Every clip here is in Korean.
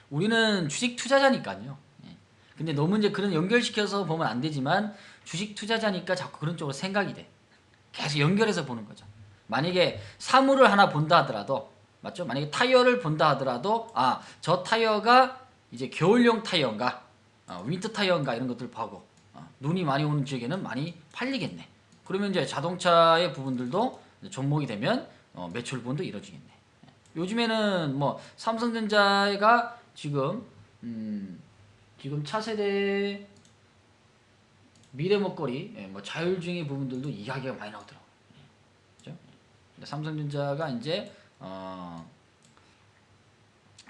우리는 주식 투자자니까요. 예. 근데 너무 이제 그런 연결시켜서 보면 안 되지만 주식 투자자니까 자꾸 그런 쪽으로 생각이 돼. 계속 연결해서 보는 거죠. 만약에 사물을 하나 본다 하더라도 맞죠? 만약에 타이어를 본다 하더라도 아, 저 타이어가 이제 겨울용 타이어인가 윈터 타이어인가 이런 것들 보고 눈이 많이 오는 지역에는 많이 팔리겠네. 그러면 이제 자동차의 부분들도 접목이 되면 매출 부분도 이루어지겠네. 요즘에는 뭐 삼성전자가 지금 차세대 미래 먹거리, 뭐 자율주행의 부분들도 이야기가 많이 나오더라고요. 그죠? 삼성전자가 이제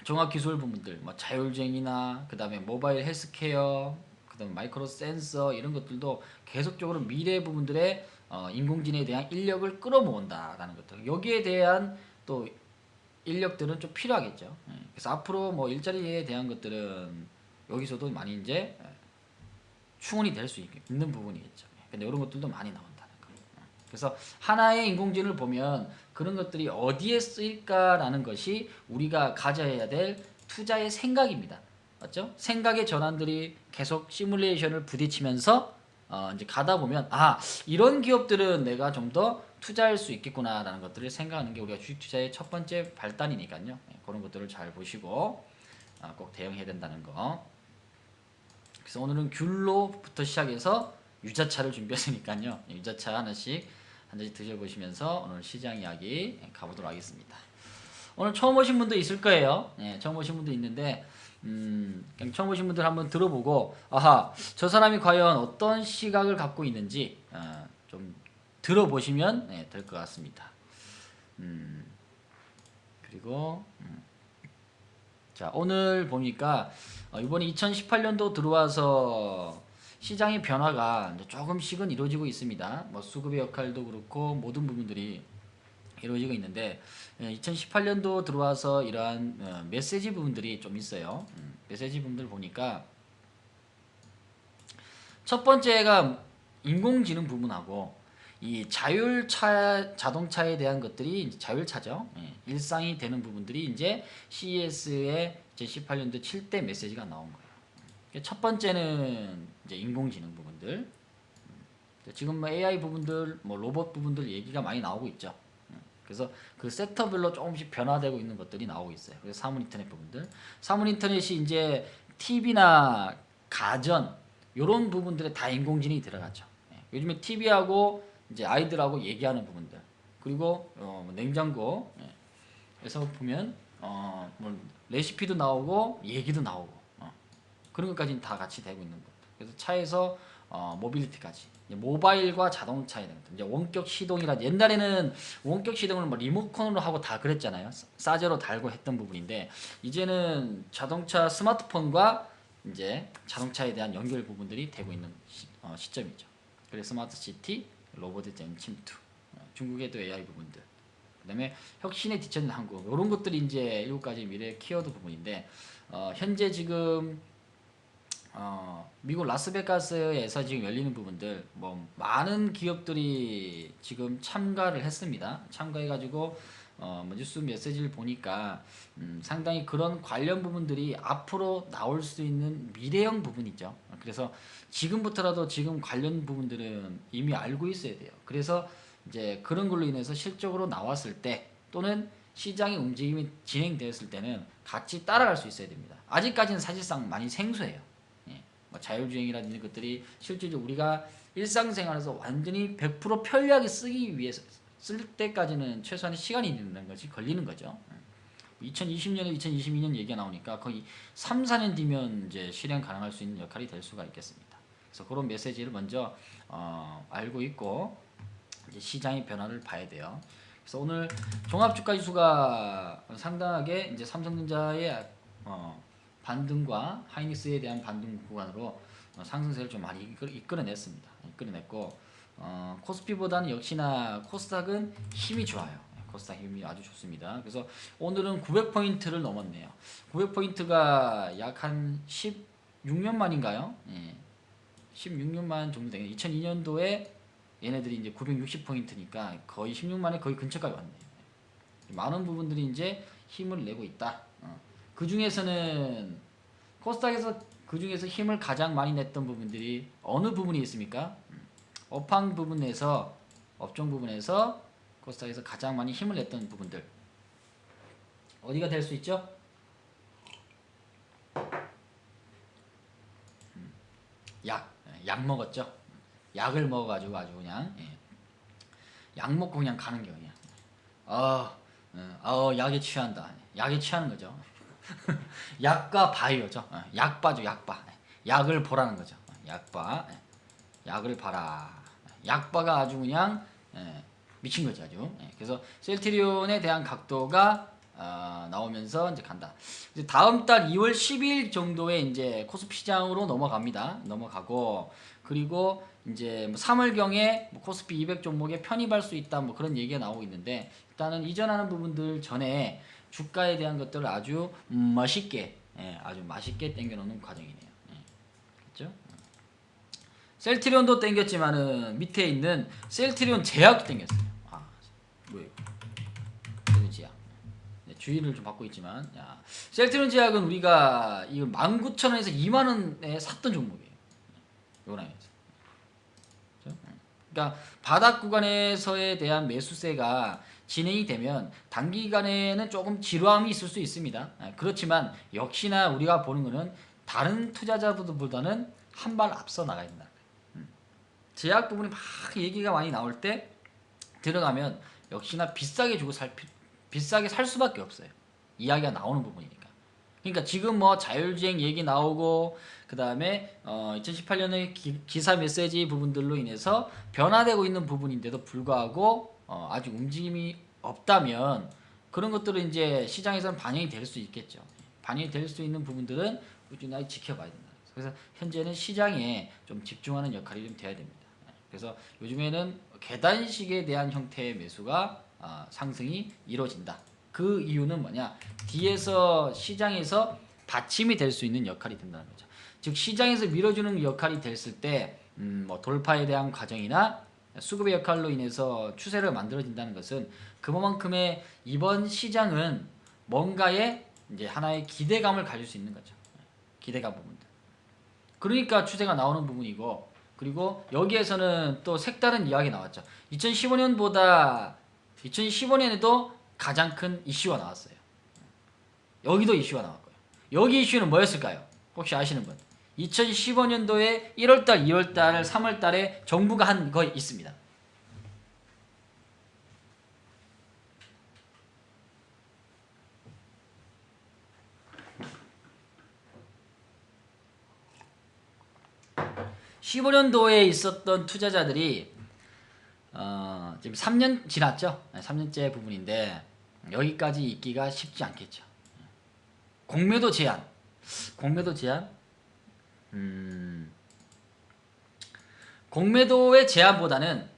종합기술 부분들, 뭐 자율주행이나 그다음에 모바일 헬스케어, 그다음에 마이크로 센서 이런 것들도 계속적으로 미래 부분들의 인공지능에 대한 인력을 끌어모은다라는 것들. 여기에 대한 또 인력들은 좀 필요하겠죠. 그래서 앞으로 뭐 일자리에 대한 것들은 여기서도 많이 이제 충원이 될 수 있는 부분이겠죠. 근데 이런 것들도 많이 나온다는 거. 그래서 하나의 인공지능을 보면 그런 것들이 어디에 쓰일까라는 것이 우리가 가져야 될 투자의 생각입니다. 맞죠? 생각의 전환들이 계속 시뮬레이션을 부딪히면서 이제 가다 보면 아, 이런 기업들은 내가 좀 더 투자할 수 있겠구나라는 것들을 생각하는 게 우리가 주식 투자의 첫 번째 발단이니까요. 그런 것들을 잘 보시고 꼭 대응해야 된다는 거. 그래서 오늘은 귤로부터 시작해서 유자차를 준비했으니까요. 유자차 하나씩 한 잔씩 드셔보시면서 오늘 시장 이야기 가보도록 하겠습니다. 오늘 처음 오신 분도 있을 거예요. 처음 오신 분도 있는데 그냥 처음 오신 분들 한번 들어보고 아하, 저 사람이 과연 어떤 시각을 갖고 있는지 좀 들어보시면 될 것 같습니다. 그리고 자, 오늘 보니까 이번에 2018년도 들어와서 시장의 변화가 조금씩은 이루어지고 있습니다. 뭐 수급의 역할도 그렇고 모든 부분들이 이루어지고 있는데 2018년도 들어와서 이러한 메시지 부분들이 좀 있어요. 메시지 부분들 보니까 첫 번째가 인공지능 부분하고 이 자율차 자동차에 대한 것들이 이제 자율차죠. 일상이 되는 부분들이 이제 CES의 2018년도 7대 메시지가 나온 거예요. 첫 번째는 이제 인공지능 부분들. 지금 뭐 AI 부분들, 뭐 로봇 부분들 얘기가 많이 나오고 있죠. 그래서 그 섹터별로 조금씩 변화되고 있는 것들이 나오고 있어요. 그래서 사물 인터넷 부분들. 사물 인터넷이 이제 TV나 가전 이런 부분들에 다 인공지능이 들어갔죠. 요즘에 TV하고 이제 아이들하고 얘기하는 부분들. 그리고 뭐 냉장고 에서 보면 뭐 레시피도 나오고 얘기도 나오고 그런 것까지는 다 같이 되고 있는 것. 그래서 차에서 모빌리티까지 모바일과 자동차에 대한 이제 원격 시동이라 옛날에는 원격 시동을 뭐 리모컨으로 하고 다 그랬잖아요. 사제로 달고 했던 부분인데 이제는 자동차 스마트폰과 이제 자동차에 대한 연결 부분들이 되고 있는 시점이죠. 그래서 스마트 시티, 로봇에 대한 침투, 중국에도 AI 부분들, 그다음에 혁신에 뒤처진 한국 이런 것들이 이제 7가지 미래 키워드 부분인데 현재 지금 미국 라스베가스에서 지금 열리는 부분들 뭐 많은 기업들이 지금 참가를 했습니다. 참가해가지고 뭐 뉴스 메시지를 보니까 상당히 그런 관련 부분들이 앞으로 나올 수 있는 미래형 부분이죠. 그래서 지금부터라도 지금 관련 부분들은 이미 알고 있어야 돼요. 그래서 이제 그런 걸로 인해서 실적으로 나왔을 때 또는 시장의 움직임이 진행되었을 때는 같이 따라갈 수 있어야 됩니다. 아직까지는 사실상 많이 생소해요. 뭐 자율주행이라든지 것들이 실제로 우리가 일상생활에서 완전히 100% 편리하게 쓰기 위해서 쓸 때까지는 최소한의 시간이 있는 것이 걸리는 거죠. 2020년에 2022년 얘기가 나오니까 거의 3, 4년 뒤면 이제 실행 가능할 수 있는 역할이 될 수가 있겠습니다. 그래서 그런 메시지를 먼저 알고 있고 이제 시장의 변화를 봐야 돼요. 그래서 오늘 종합주가지수가 상당하게 이제 삼성전자의 반등과 하이닉스에 대한 반등 구간으로 상승세를 좀 많이 이끌어냈습니다. 이끌어냈고 코스피보다는 역시나 코스닥은 힘이 좋아요. 코스닥 힘이 아주 좋습니다. 그래서 오늘은 900포인트를 넘었네요. 900포인트가 약 한 16년 만인가요? 16년 만 정도 되겠네요. 2002년도에 얘네들이 이제 960포인트니까 거의 16만에 거의 근처까지 왔네요. 많은 부분들이 이제 힘을 내고 있다. 그 중에서는 코스닥에서 그 중에서 힘을 가장 많이 냈던 부분들이 어느 부분이 있습니까? 업황 부분에서 업종 부분에서 코스닥에서 가장 많이 힘을 냈던 부분들 어디가 될 수 있죠? 약 먹었죠. 약을 먹어가지고 아주 그냥 약 먹고 그냥 가는 게 그냥 약에 취한다. 약에 취하는 거죠. 약과 바이오죠. 약바죠, 약바. 약을 보라는 거죠. 약바. 약을 봐라. 약바가 아주 그냥 미친 거죠, 아주. 그래서 셀트리온에 대한 각도가 나오면서 이제 간다. 이제 다음 달 2월 10일 정도에 이제 코스피 시장으로 넘어갑니다. 넘어가고 그리고 이제 3월경에 코스피 200 종목에 편입할 수 있다 뭐 그런 얘기가 나오고 있는데 일단은 이전하는 부분들 전에 주가에 대한 것들을 아주 멋있게 아주 맛있게 당겨놓는 과정이네요. 그렇죠? 셀트리온도 당겼지만은 밑에 있는 셀트리온 제약도 당겼어요. 뭐예요? 셀트리온 제약. 주의를 좀 받고 있지만 셀트리온 제약은 우리가 이거 19,000원에서 20,000원에 샀던 종목이에요. 요란에서. 그러니까 바닥 구간에서에 대한 매수세가 진행이 되면 단기간에는 조금 지루함이 있을 수 있습니다. 그렇지만 역시나 우리가 보는 거는 다른 투자자들보다는 한 발 앞서 나가야 된다. 제약 부분이 막 얘기가 많이 나올 때 들어가면 역시나 비싸게 살 수밖에 없어요. 이야기가 나오는 부분이니까. 그러니까 지금 뭐 자율주행 얘기 나오고 그 다음에 2018년의 기사 메시지 부분들로 인해서 변화되고 있는 부분인데도 불구하고 아직 움직임이 없다면 그런 것들은 이제 시장에서는 반영이 될 수 있겠죠. 반영이 될 수 있는 부분들은 꾸준히 지켜봐야 된다. 그래서 현재는 시장에 좀 집중하는 역할이 좀 돼야 됩니다. 그래서 요즘에는 계단식에 대한 형태의 매수가 상승이 이루어진다. 그 이유는 뭐냐? 뒤에서 시장에서 받침이 될 수 있는 역할이 된다는 거죠. 즉 시장에서 밀어주는 역할이 됐을 때 뭐 돌파에 대한 과정이나 수급의 역할로 인해서 추세를 만들어진다는 것은 그만큼의 이번 시장은 뭔가에 이제 하나의 기대감을 가질 수 있는 거죠. 기대감 부분들. 그러니까 추세가 나오는 부분이고 그리고 여기에서는 또 색다른 이야기 나왔죠. 2015년에도 가장 큰 이슈가 나왔어요. 여기도 이슈가 나왔고요. 여기 이슈는 뭐였을까요? 혹시 아시는 분? 2015년도에 1월달, 2월달, 3월달에 정부가 한 거 있습니다. (15년도에) 있었던 투자자들이 지금 3년 지났죠. 3년째 부분인데 여기까지 있기가 쉽지 않겠죠. 공매도 제한 공매도의 제한보다는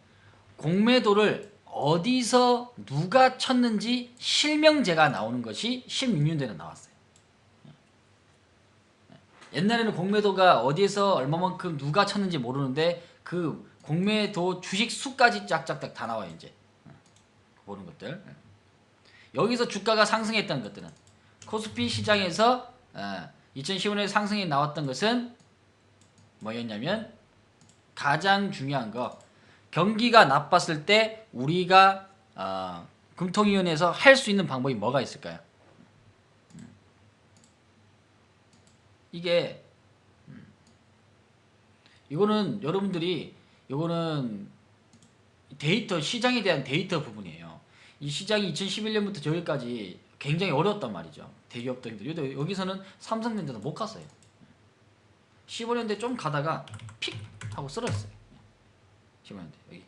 공매도를 어디서 누가 쳤는지 실명제가 나오는 것이 16년도에는 나왔어요. 옛날에는 공매도가 어디에서 얼마만큼 누가 쳤는지 모르는데 그 공매도 주식 수까지 쫙쫙 다 나와요. 이제 보는 것들. 여기서 주가가 상승했던 것들은 코스피 시장에서 2015년에 상승이 나왔던 것은 뭐였냐면 가장 중요한 거 경기가 나빴을 때 우리가 금통위원회에서 할 수 있는 방법이 뭐가 있을까요? 이게 이거는 여러분들이 이거는 데이터 시장에 대한 데이터 부분이에요. 이 시장이 2011년부터 저기까지 굉장히 어려웠단 말이죠. 대기업들 여기서는 삼성전자도 못 갔어요. 15년대 좀 가다가 픽 하고 쓰러졌어요. 15년대 여기.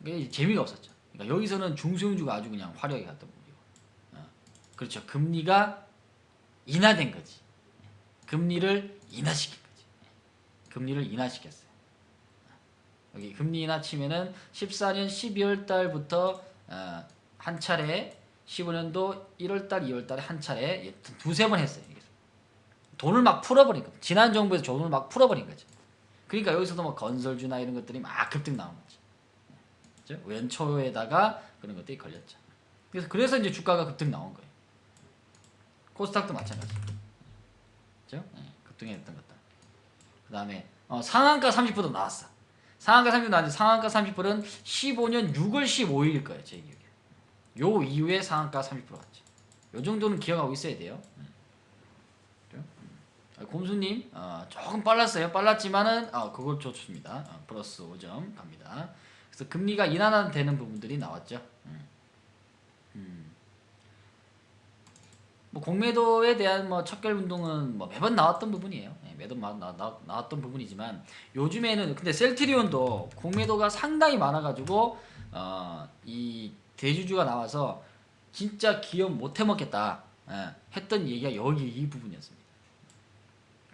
이게 재미가 없었죠. 그러니까 여기서는 중소형주가 아주 그냥 화려하게 갔던 거고. 그렇죠. 금리가 인하된 거지. 금리를 인하시킨 거지. 금리를 인하시켰어요. 여기 금리 인하 치면은 14년 12월 달부터 한 차례 15년도 1월 달, 2월 달에 한 차례 두세 번 했어요. 돈을 막 풀어버린 거죠. 지난 정부에서 돈을 막 풀어버린 거죠. 그러니까 여기서도 뭐 건설주나 이런 것들이 막 급등 나온 거죠. 그렇죠? 연초에다가 그런 것들이 걸렸죠. 그래서 이제 주가가 급등 나온 거예요. 코스닥도 마찬가지. 그죠? 예, 급등했던 것들. 그 다음에 상한가 30%도 나왔어. 상한가 30% 나왔는데 상한가 30%는 15년 6월 15일일 거예요. 제 기억에. 요 이후에 상한가 30% 왔죠. 요 정도는 기억하고 있어야 돼요. 그죠? 곰수님 조금 빨랐어요. 빨랐지만은 그걸 좋습니다. 플러스 5점 갑니다. 그래서 금리가 인하되는 부분들이 나왔죠. 뭐 공매도에 대한 뭐 척결 운동은 뭐 매번 나왔던 부분이에요. 예, 매번 나왔던 부분이지만 요즘에는 근데 셀트리온도 공매도가 상당히 많아가지고 이 대주주가 나와서 진짜 기업 못 해먹겠다 했던 얘기가 여기 이 부분이었습니다.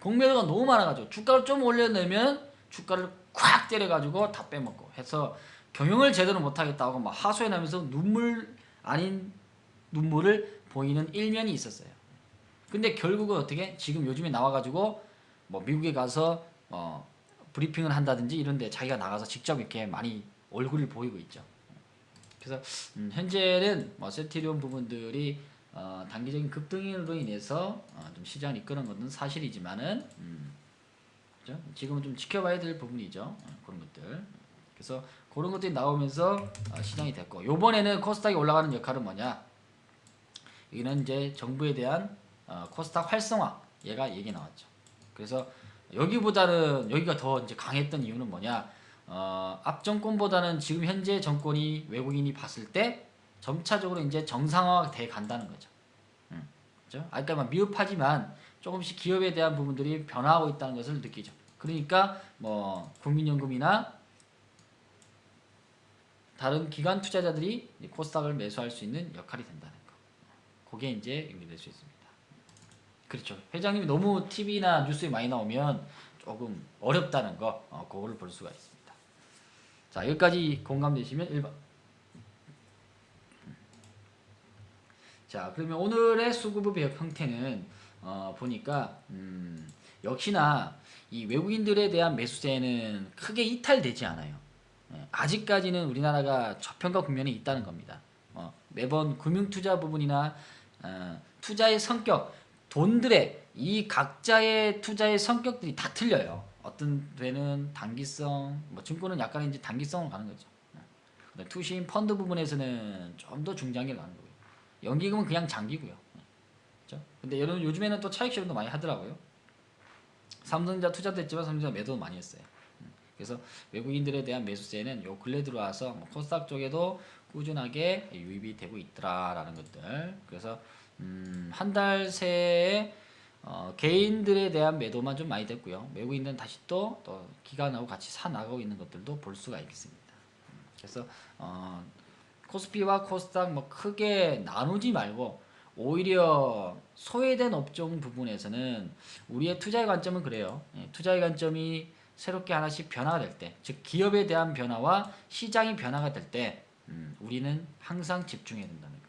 공매도가 너무 많아가지고 주가를 좀 올려내면 주가를 콱 때려가지고 다 빼먹고 해서 경영을 제대로 못하겠다고 막 하소연하면서 눈물 아닌 눈물을 보이는 일면이 있었어요. 근데 결국은 어떻게 지금 요즘에 나와가지고 뭐 미국에 가서 브리핑을 한다든지 이런데 자기가 나가서 직접 이렇게 많이 얼굴을 보이고 있죠. 그래서 현재는 뭐 셀트리온 부분들이 단기적인 급등으로 인해서 좀 시장을 이끄는 것은 사실이지만은 그렇죠? 지금은 좀 지켜봐야 될 부분이죠. 그런 것들. 그래서 그런 것들이 나오면서 시장이 됐고 요번에는 코스닥이 올라가는 역할은 뭐냐? 여기는 이제 정부에 대한 코스닥 활성화 얘가 얘기 나왔죠. 그래서 여기보다는 여기가 더 이제 강했던 이유는 뭐냐? 앞 정권보다는 지금 현재 정권이 외국인이 봤을 때 점차적으로 이제 정상화가 돼 간다는 거죠. 그렇죠? 그러니까 미흡하지만 조금씩 기업에 대한 부분들이 변화하고 있다는 것을 느끼죠. 그러니까 뭐 국민연금이나 다른 기관 투자자들이 코스닥을 매수할 수 있는 역할이 된다는 거. 그게 이제 연결될 수 있습니다. 그렇죠. 회장님이 너무 TV나 뉴스에 많이 나오면 조금 어렵다는 거, 그거를 볼 수가 있습니다. 자, 여기까지 공감되시면 1번. 자, 그러면 오늘의 수급의 배역 형태는 보니까 역시나 이 외국인들에 대한 매수세는 크게 이탈되지 않아요. 아직까지는 우리나라가 저평가 국면에 있다는 겁니다. 매번 금융투자 부분이나 투자의 성격, 돈들의 이 각자의 투자의 성격들이 다 틀려요. 어떤 데는 단기성, 뭐 증권은 약간 이제 단기성으로 가는 거죠. 투신 펀드 부분에서는 좀 더 중장기를 가는 거고요. 연기금은 그냥 장기고요. 그렇죠? 근데 요즘에는 또 차익 실험도 많이 하더라고요. 삼성전자 투자도 했지만 삼성전자 매도도 많이 했어요. 그래서 외국인들에 대한 매수세는 요 근래 들어와서 뭐 코스닥 쪽에도 꾸준하게 유입이 되고 있더라라는 것들. 그래서 한 달 새에 개인들에 대한 매도만 좀 많이 됐고요. 외국인들은 다시 또 기관하고 같이 사 나가고 있는 것들도 볼 수가 있겠습니다. 그래서 코스피와 코스닥 뭐 크게 나누지 말고 오히려 소외된 업종 부분에서는 우리의 투자의 관점은 그래요. 투자의 관점이 새롭게 하나씩 변화가 될 때, 즉 기업에 대한 변화와 시장이 변화가 될 때 우리는 항상 집중해야 된다는 거.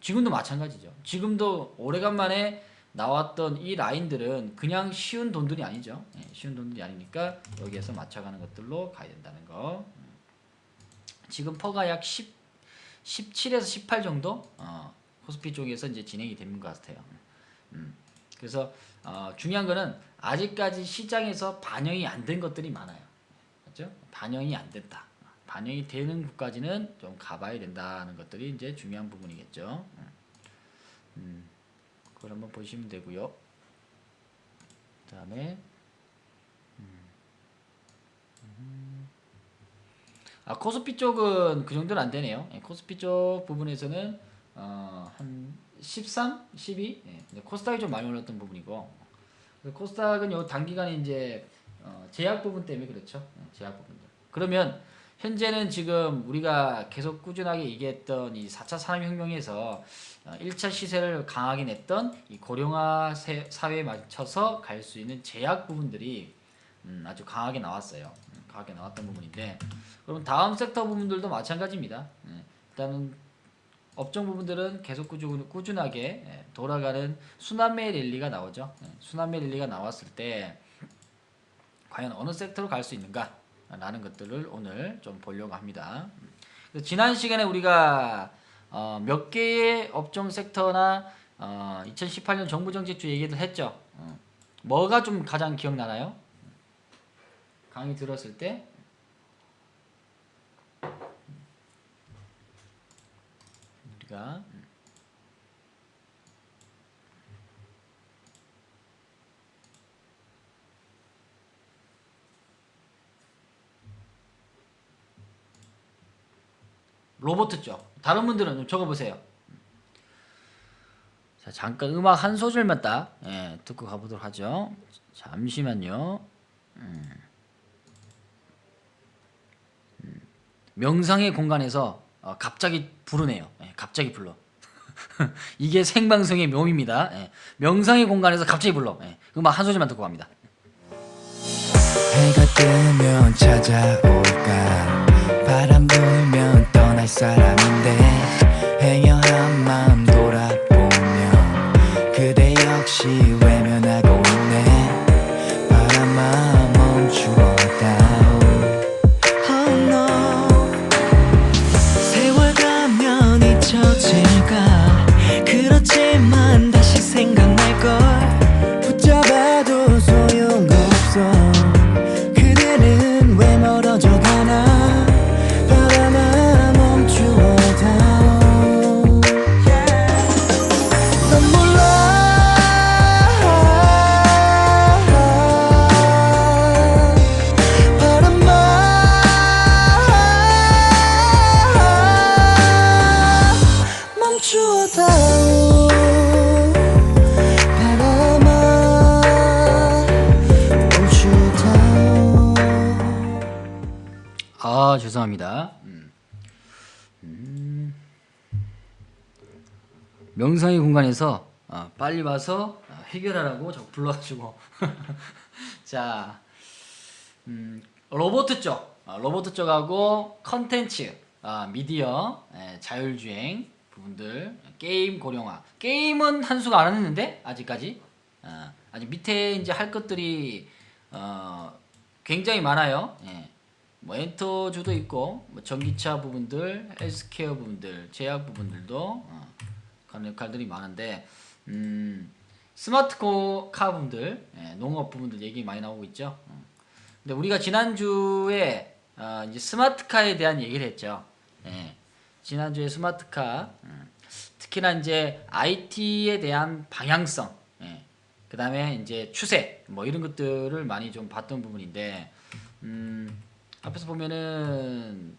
지금도 마찬가지죠. 지금도 오래간만에 나왔던 이 라인들은 그냥 쉬운 돈들이 아니죠. 쉬운 돈들이 아니니까 여기에서 맞춰가는 것들로 가야 된다는 거. 지금 퍼가 약 17에서 18 정도 코스피 쪽에서 이제 진행이 되는 것 같아요. 그래서 중요한 거는 아직까지 시장에서 반영이 안 된 것들이 많아요. 그렇죠? 반영이 안 됐다. 반영이 되는 곳까지는 좀 가봐야 된다는 것들이 이제 중요한 부분이겠죠. 그걸 한번 보시면 되고요. 그다음에 코스피 쪽은 그 정도는 안 되네요. 코스피 쪽 부분에서는 한 13, 12. 코스닥이 좀 많이 올랐던 부분이고, 코스닥은 요 단기간에 이제 제약 부분 때문에 그렇죠. 제약 부분들. 그러면 현재는 지금 우리가 계속 꾸준하게 얘기했던 이 4차 산업혁명에서 1차 시세를 강하게 냈던 이 고령화 사회에 맞춰서 갈 수 있는 제약 부분들이 아주 강하게 나왔어요. 강하게 나왔던 부분인데, 그럼 다음 섹터 부분들도 마찬가지입니다. 일단은 업종 부분들은 계속 꾸준하게 돌아가는 순환매 랠리가 나오죠. 순환매 랠리가 나왔을 때 과연 어느 섹터로 갈 수 있는가 라는 것들을 오늘 좀 보려고 합니다. 지난 시간에 우리가 몇 개의 업종 섹터나 2018년 정부 정책주 얘기를 했죠. 뭐가 좀 가장 기억나나요? 강의 들었을 때 우리가 로버트 쪽. 다른 분들은 좀 적어보세요. 자, 잠깐 음악 한 소절만 딱 듣고 가보도록 하죠. 잠시만요. 명상의 공간에서 갑자기 부르네요. 갑자기 불러. 이게 생방송의 묘미입니다. 명상의 공간에서 갑자기 불러. 음악 한 소절만 듣고 갑니다. 해가 뜨면 찾아올까 바람 불면 떠날 사람인데 행여한 마음 돌아보면 그대 역시 외면하고 있네 바람아 멈추어다오 Oh no 세월 가면 잊혀질까 그렇지만 다시 생각날걸 붙잡아도 소용없어 그대는 왜 멀어져 가나 바람아 멈추어다오 넌 몰라 바람아 멈추어다오 바람아 멈추어다오 죄송합니다. 명상의 공간에서 빨리 와서 해결하라고 자꾸 불러가지고 자 로버트 쪽 로버트 쪽하고 컨텐츠 미디어 자율주행 부분들 게임 고령화 게임은 한수가 안 했는데 아직까지 아직 밑에 이제 할 것들이 굉장히 많아요. 뭐 엔터주도 있고 뭐 전기차 부분들, 헬스케어 부분들, 제약 부분들도 가는 역할들이 많은데 스마트카 부분들, 농업 부분들 얘기 많이 나오고 있죠. 근데 우리가 지난주에 이제 스마트카에 대한 얘기를 했죠. 지난주에 스마트카 특히나 이제 IT에 대한 방향성, 그 다음에 이제 추세 뭐 이런 것들을 많이 좀 봤던 부분인데 앞에서 보면은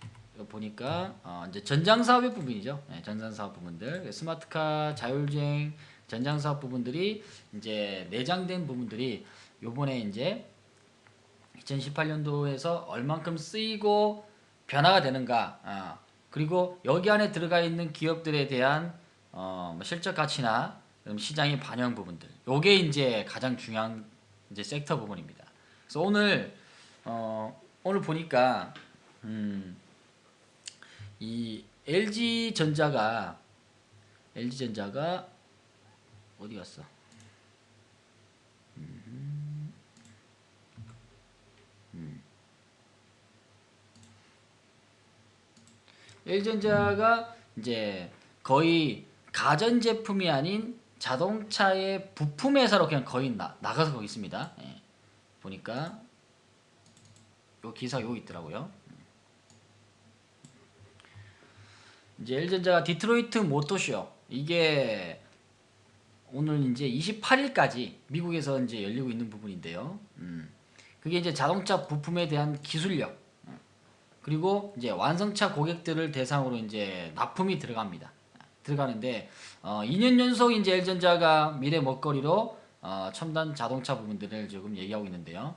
보니까 이제 전장 사업의 부분이죠. 전장 사업 부분들, 스마트카, 자율주행, 전장 사업 부분들이 이제 내장된 부분들이 요번에 이제 2018년도에서 얼만큼 쓰이고 변화가 되는가, 그리고 여기 안에 들어가 있는 기업들에 대한 뭐 실적 가치나 시장의 반영 부분들, 요게 이제 가장 중요한 이제 섹터 부분입니다. 그래서 오늘 보니까 이 LG전자가 어디 갔어? LG전자가 이제 거의 가전제품이 아닌 자동차의 부품 회사로 그냥 거의 나가서 거기 있습니다. 보니까 요 기사 요 있더라고요. 이제 LG전자가 디트로이트 모터쇼 이게 오늘 이제 28일까지 미국에서 이제 열리고 있는 부분인데요. 그게 이제 자동차 부품에 대한 기술력, 그리고 이제 완성차 고객들을 대상으로 이제 납품이 들어가는데 2년 연속 이제 LG전자가 미래 먹거리로 첨단 자동차 부분들을 지금 얘기하고 있는데요.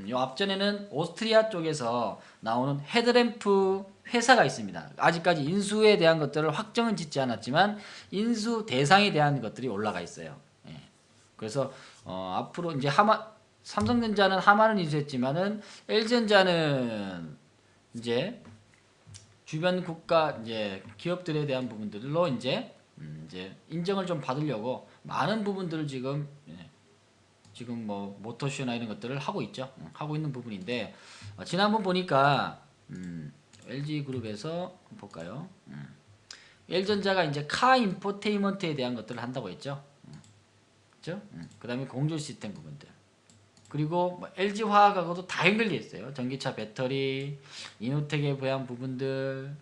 요 앞전에는 오스트리아 쪽에서 나오는 헤드램프 회사가 있습니다. 아직까지 인수에 대한 것들을 확정은 짓지 않았지만 인수 대상에 대한 것들이 올라가 있어요. 그래서 앞으로 이제 삼성전자는 하마는 인수했지만은 LG전자는 이제 주변 국가 이제 기업들에 대한 부분들로 이제 인정을 좀 받으려고 많은 부분들을 지금 뭐 모터쇼나 이런 것들을 하고 있죠. 하고 있는 부분인데 지난번 보니까 LG 그룹에서 볼까요? L전자가 이제 카 인포테인먼트에 대한 것들을 한다고 했죠. 그렇죠? 그다음에 공조 시스템 부분들. 그리고 뭐 LG화학하고도 다 연결되어 있어요. 전기차 배터리, 이노텍에 부여한 부분들,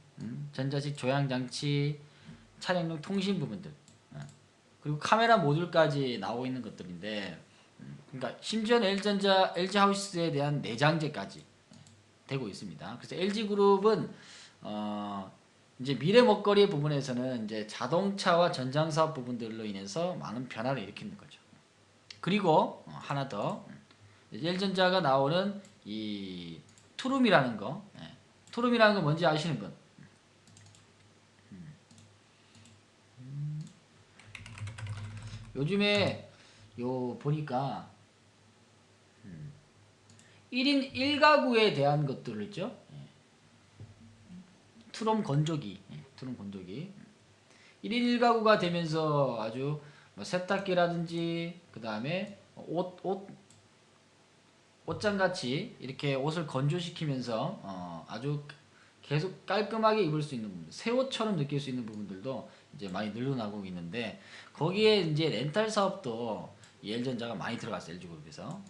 전자식 조향 장치, 차량용 통신 부분들. 그리고 카메라 모듈까지 나오고 있는 것들인데, 그러니까 심지어는 L전자, LG하우스에 대한 내장재까지 되고 있습니다. 그래서 LG그룹은 이제 미래 먹거리 부분에서는 이제 자동차와 전장 사업 부분들로 인해서 많은 변화를 일으키는 거죠. 그리고 하나 더 L전자가 나오는 이 투룸이라는 거, 투룸이라는 거 뭔지 아시는 분? 요즘에 요 보니까 1인 1가구에 대한 것들을 있죠. 투룸 건조기, 투룸 건조기. 1인 1가구가 되면서 아주 뭐 세탁기라든지 그 다음에 옷장같이 이렇게 옷을 건조시키면서 아주 계속 깔끔하게 입을 수 있는 부분들, 새 옷처럼 느낄 수 있는 부분들도 이제 많이 늘어나고 있는데 거기에 이제 렌탈 사업도 L전자가 많이 들어갔어요. LG그룹에서.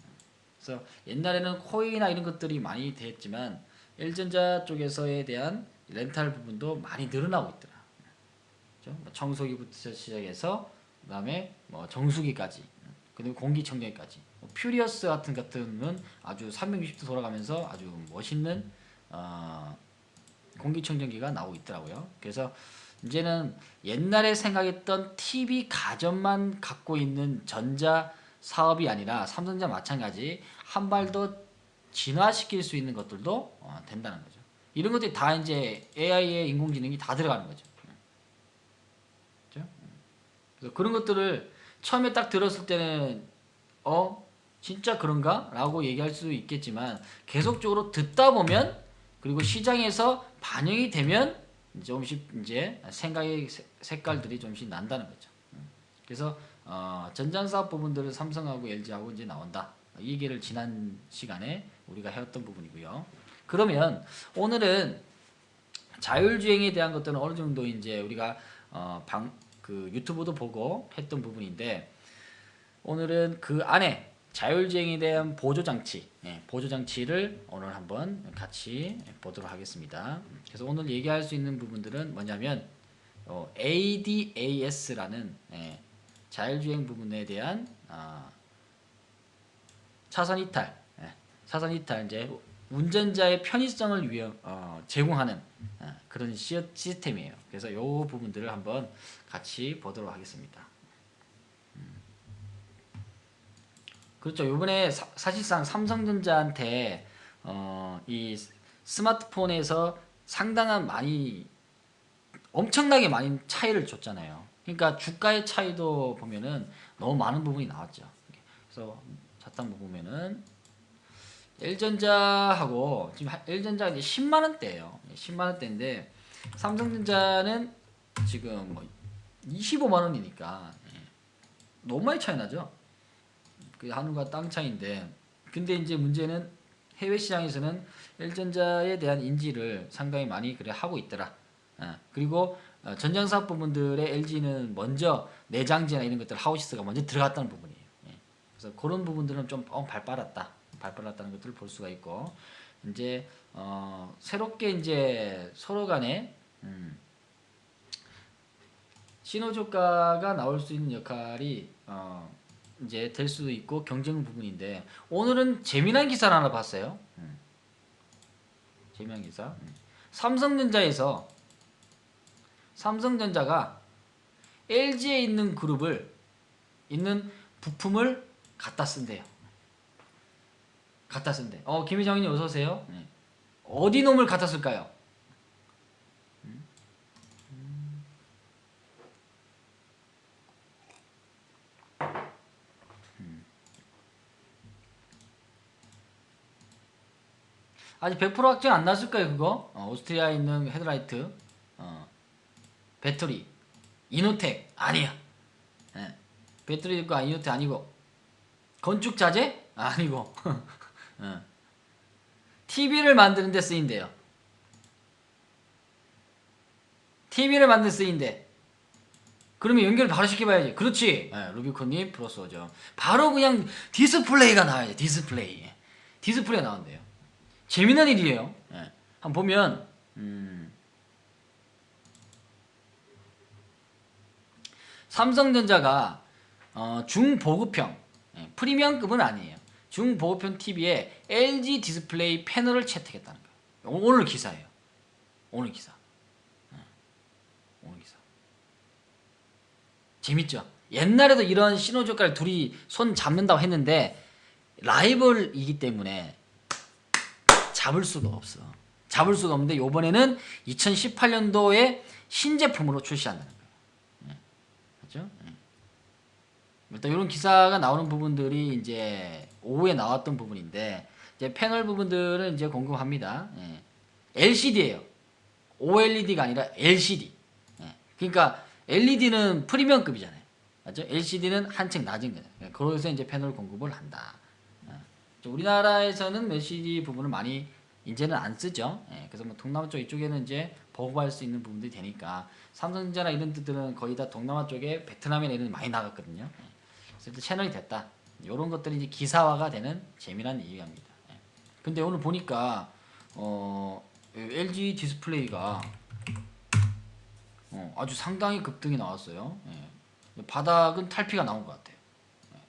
그래서 옛날에는 코이나 이런 것들이 많이 됐지만 L전자 쪽에서에 대한 렌탈 부분도 많이 늘어나고 있더라. 그렇죠? 뭐 청소기부터 시작해서 그다음에 뭐 정수기까지, 그리고 공기청정기까지. 퓨리어스 같은 것들은 아주 360도 돌아가면서 아주 멋있는 공기청정기가 나오고 있더라고요. 그래서 이제는 옛날에 생각했던 TV 가전만 갖고 있는 전자 사업이 아니라 삼성전자 마찬가지 한 발 더 진화시킬 수 있는 것들도 된다는 거죠. 이런 것들이 다 이제 AI의 인공지능이 다 들어가는 거죠. 그렇죠? 그래서 그런 것들을 처음에 딱 들었을 때는 진짜 그런가? 라고 얘기할 수 있겠지만 계속적으로 듣다 보면 그리고 시장에서 반영이 되면 조금씩 이제 생각의 색깔들이 조금씩 난다는 거죠. 그래서 전장사업 부분들을 삼성하고 LG하고 이제 나온다. 이 얘기를 지난 시간에 우리가 해왔던 부분이고요. 그러면 오늘은 자율주행에 대한 것들은 어느 정도 이제 우리가 그 유튜브도 보고 했던 부분인데 오늘은 그 안에 자율주행에 대한 보조장치, 보조장치를 오늘 한번 같이 보도록 하겠습니다. 그래서 오늘 얘기할 수 있는 부분들은 뭐냐면 ADAS라는 자율주행 부분에 대한 차선 이탈, 차선 이탈 이제 운전자의 편의성을 제공하는 그런 시스템이에요. 그래서 이 부분들을 한번 같이 보도록 하겠습니다. 그렇죠. 이번에 사실상 삼성전자한테 이 스마트폰에서 상당한 엄청나게 많이 차이를 줬잖아요. 그러니까 주가의 차이도 보면은 너무 많은 부분이 나왔죠. 그래서 차트 보면은 L전자하고 지금 L전자가 이제 10만 원대예요. 10만 원대인데 삼성전자는 지금 뭐 25만 원이니까 너무 많이 차이 나죠. 그 하늘과 땅 차이인데, 근데 이제 문제는 해외 시장에서는 L전자에 대한 인지를 상당히 많이 하고 있더라. 그리고 전장사업 부분들의 LG는 먼저 내장재나 이런 것들 하우시스가 먼저 들어갔다는 부분이에요. 그래서 그런 부분들은 좀 발빠랐다는 것들을 볼 수가 있고, 이제 새롭게 이제 서로 간에 시너조가가 나올 수 있는 역할이 이제 될 수도 있고 경쟁 부분인데, 오늘은 재미난 기사를 하나 봤어요. 재미난 기사. 삼성전자가 LG에 있는 부품을 갖다 쓴대요. 김 회장님 어서 오세요. 어디 놈을 갖다 쓸까요? 아직 100% 확정 안 났을 거예요, 그거. 오스트리아에 있는 헤드라이트, 배터리, 이노텍 아니야. 배터리 거 이노텍 아니고, 건축 자재 아니고, TV를 만드는 데 쓰인대요. TV를 만들 쓰인대. 그러면 연결 바로 시켜봐야지. 그렇지. 루비콘님 플러스 5점. 바로 그냥 디스플레이가 나와야지. 디스플레이 나온대요. 재미난 일이에요. 한번 보면 삼성전자가 중보급형 프리미엄급은 아니에요. 중보급형 TV에 LG 디스플레이 패널을 채택했다는 거예요. 오늘 기사예요. 오늘 기사. 재밌죠? 옛날에도 이런 신호조카를 둘이 손 잡는다고 했는데 라이벌이기 때문에 잡을 수가 없어. 잡을 수가 없는데 이번에는 2018년도에 신제품으로 출시한다는 거예요. 그렇죠? 일단 이런 기사가 나오는 부분들이 이제 오후에 나왔던 부분인데 이제 패널 부분들은 이제 궁금합니다. LCD예요. OLED가 아니라 LCD. 그러니까 LED는 프리미엄급이잖아요. 맞죠? LCD는 한층 낮은 거예요. 그래서 이제 패널 공급을 한다. 우리나라에서는 LCD 부분을 많이 이제는 안 쓰죠. 그래서 뭐 동남아 쪽 이쪽에는 이제 보급할 수 있는 부분들이 되니까 삼성전자나 이런 데들은 거의 다 동남아 쪽에 베트남에 내는 많이 나갔거든요. 그래서 채널이 됐다. 이런 것들이 이제 기사화가 되는 재미난 이유입니다. 근데 오늘 보니까 LG 디스플레이가 아주 상당히 급등이 나왔어요. 바닥은 탈피가 나온 것 같아요.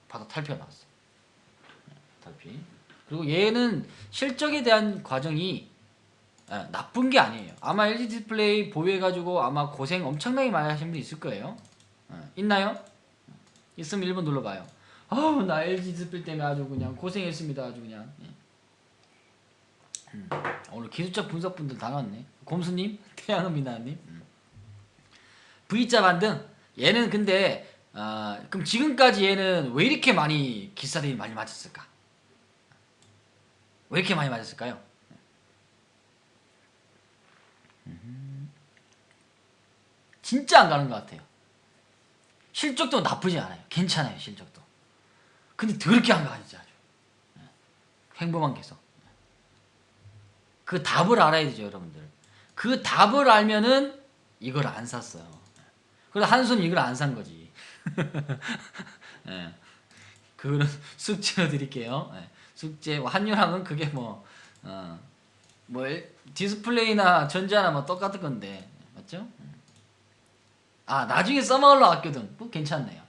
바닥 탈피가 나왔어. 탈피. 그리고 얘는 실적에 대한 과정이 나쁜 게 아니에요. 아마 LG 디스플레이 보유해가지고 아마 고생 엄청나게 많이 하신 분이 있을 거예요. 있나요? 있으면 1번 눌러봐요. 나 LG 디스플레이 때문에 아주 그냥 고생했습니다. 아주 그냥. 오늘 기술적 분석분들 다 나왔네. 곰수님, 태양은미나님. V자 반등. 얘는 근데 그럼 지금까지 얘는 왜 이렇게 많이 기사들이 많이 맞았을까? 왜 이렇게 많이 맞았을까요? 진짜 안 가는 것 같아요. 실적도 나쁘지 않아요. 괜찮아요. 실적도. 근데 더럽게 안 가 진짜 아주. 횡보만 계속. 그 답을 알아야 되죠, 여러분들. 그 답을 알면은 이걸 안 샀어요. 그래서 한손 이걸 안 산 거지. 그거는 숙제로 드릴게요. 숙제 한유랑은 그게 뭐 디스플레이나 전자나 뭐 똑같은 건데 맞죠? 나중에 써먹으려고 아껴둔 뭐 괜찮네요.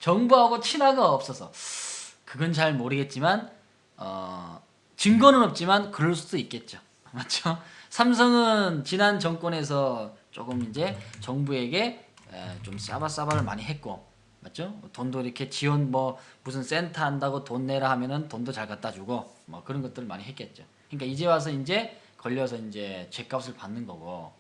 정부하고 친화가 없어서 그건 잘 모르겠지만 증거는 없지만 그럴 수도 있겠죠. 맞죠? 삼성은 지난 정권에서 조금 이제 정부에게 좀 싸바싸바를 많이 했고 맞죠? 돈도 이렇게 지원 무슨 센터 한다고 돈 내라 하면은 돈도 잘 갖다 주고 뭐 그런 것들을 많이 했겠죠. 그러니까 이제 와서 이제 걸려서 이제 죗값을 받는 거고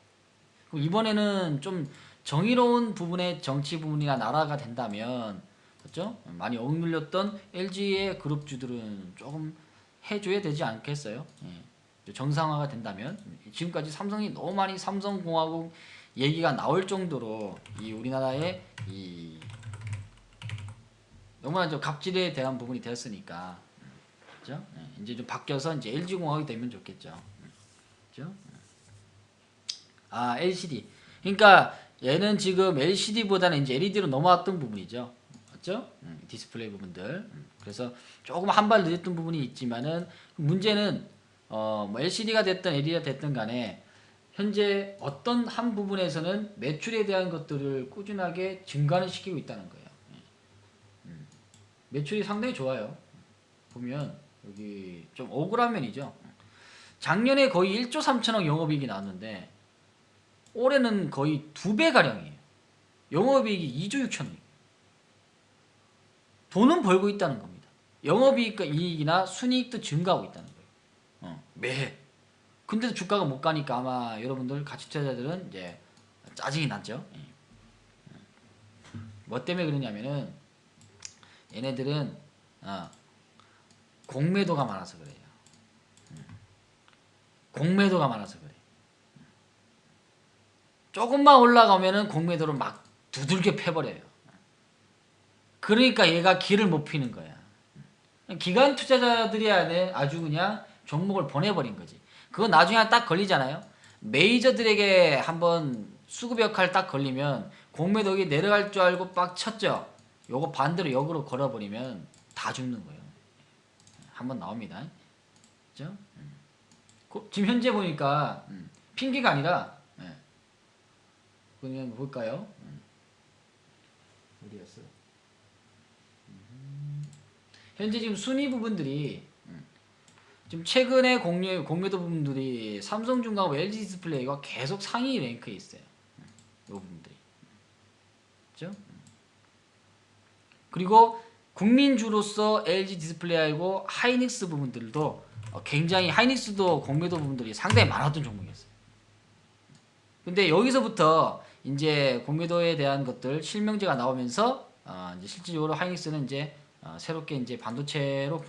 이번에는 좀 정의로운 부분의 정치 부분이나 나라가 된다면 그렇죠? 많이 억눌렸던 LG의 그룹주들은 조금 해줘야 되지 않겠어요? 정상화가 된다면 지금까지 삼성이 너무 많이 삼성공화국 얘기가 나올 정도로 이 우리나라의 이 너무나 좀 갑질에 대한 부분이 되었으니까 그렇죠? 이제 좀 바뀌어서 이제 LG공화국이 되면 좋겠죠. 그렇죠? LCD. 그러니까 얘는 지금 LCD보다는 이제 LED로 넘어왔던 부분이죠. 맞죠? 디스플레이 부분들. 그래서 조금 한 발 늦었던 부분이 있지만은 문제는 뭐 LCD가 됐든 LED가 됐든 간에 현재 어떤 한 부분에서는 매출에 대한 것들을 꾸준하게 증가를 시키고 있다는 거예요. 매출이 상당히 좋아요. 보면 여기 좀 억울한 면이죠. 작년에 거의 1조 3천억 영업이익이 나왔는데 올해는 거의 2배 가량이에요. 영업이익이 2조 6천억. 돈은 벌고 있다는 겁니다. 영업이익과 이익이나 순이익도 증가하고 있다는 거예요. 매해. 근데도 주가가 못 가니까 아마 여러분들 가치투자자들은 이제 짜증이 났죠. 뭐 때문에 그러냐면은 얘네들은 공매도가 많아서 그래요. 공매도가 많아서 그래. 조금만 올라가면은 공매도를 막 두들겨 패버려요. 그러니까 얘가 길을 못 피는 거야. 기관 투자자들이 안에 아주 그냥 종목을 보내버린 거지. 그거 나중에 딱 걸리잖아요. 메이저들에게 한번 수급 역할 딱 걸리면 공매독이 내려갈 줄 알고 빡 쳤죠. 요거 반대로 역으로 걸어버리면 다 죽는 거예요. 한번 나옵니다. 그죠? 지금 현재 보니까 핑계가 아니라 그냥 볼까요? 어디였어? 현재 지금 순위 부분들이 지금 최근에 공매도 부분들이 삼성중공업, LG 디스플레이가 계속 상위 랭크에 있어요. 이 부분들이. 그렇죠? 그리고 국민주로서 LG 디스플레이하고 하이닉스 부분들도 굉장히 하이닉스도 공매도 부분들이 상당히 많았던 종목이었어요. 근데 여기서부터 이제 공매도에 대한 것들 실명제가 나오면서 이제 실질적으로 하이닉스는 이제 새롭게 이제 반도체로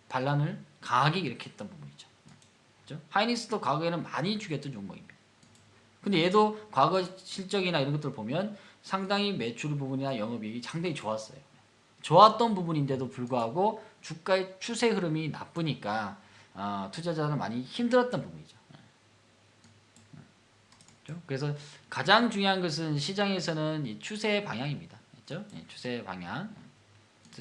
반란을 강하게 일으켰던 부분이죠. 그렇죠? 하이닉스도 과거에는 많이 죽였던 종목입니다. 근데 얘도 과거 실적이나 이런 것들을 보면 상당히 매출 부분이나 영업이익이 상당히 좋았어요. 좋았던 부분인데도 불구하고 주가의 추세 흐름이 나쁘니까 투자자는 많이 힘들었던 부분이죠. 그렇죠? 그래서 가장 중요한 것은 시장에서는 이 추세 방향입니다. 그렇죠? 추세 방향.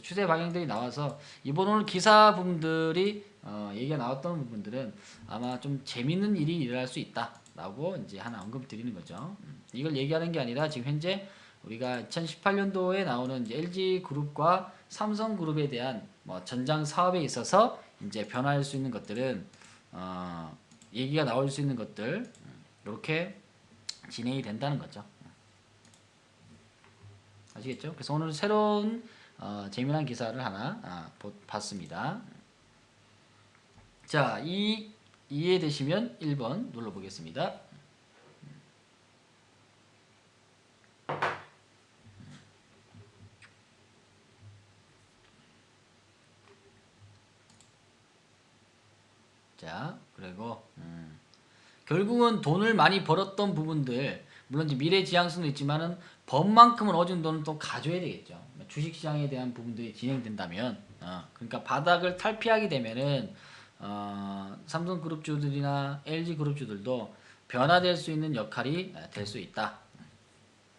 추세 방향들이 나와서 이번 오늘 기사 부분들이 얘기가 나왔던 부분들은 아마 좀 재밌는 일이 일어날 수 있다라고 이제 하나 언급 드리는 거죠. 이걸 얘기하는 게 아니라 지금 현재 우리가 2018년도에 나오는 이제 LG 그룹과 삼성 그룹에 대한 뭐 전장 사업에 있어서 이제 변화할 수 있는 것들은 얘기가 나올 수 있는 것들 이렇게 진행이 된다는 거죠. 아시겠죠? 그래서 오늘 새로운 재미난 기사를 하나 봤습니다. 자, 이해되시면 1번 눌러보겠습니다. 자, 그리고 결국은 돈을 많이 벌었던 부분들, 물론 이제 미래지향성도 있지만은 법만큼은 어느 정도는 또 가져야 되겠죠. 주식시장에 대한 부분들이 진행된다면, 그러니까 바닥을 탈피하게 되면은 삼성그룹주들이나 LG그룹주들도 변화될 수 있는 역할이 될 수 있다.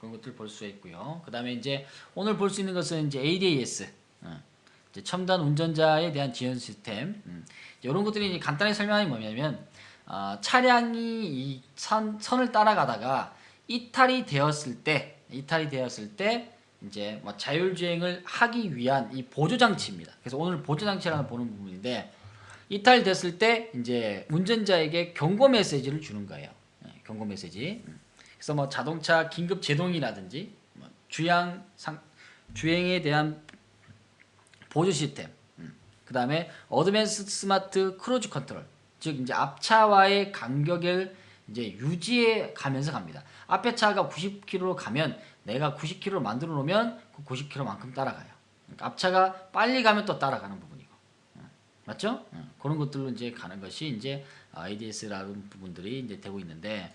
그런 것들 볼 수 있고요. 그 다음에 이제 오늘 볼 수 있는 것은 이제 ADAS, 이제 첨단 운전자에 대한 지원 시스템, 이런 것들이 이제 간단히 설명하면 뭐냐면 차량이 이 선을 따라가다가 이탈이 되었을 때 이제 뭐 자율주행을 하기 위한 이 보조 장치입니다. 그래서 오늘 보조 장치라는 보는 부분인데 이탈됐을 때 이제 운전자에게 경고 메시지를 주는 거예요. 경고 메시지. 그래서 뭐 자동차 긴급 제동이라든지 뭐 주행에 대한 보조 시스템. 그다음에 어드밴스 스마트 크루즈 컨트롤. 즉 이제 앞차와의 간격을 이제 유지해 가면서 갑니다. 앞에 차가 90km로 가면 내가 90km로 만들어 놓으면 그 90km만큼 따라가요. 그러니까 앞차가 빨리 가면 또 따라가는 부분이고, 맞죠? 그런 것들로 이제 가는 것이 이제 ADS라는 부분들이 이제 되고 있는데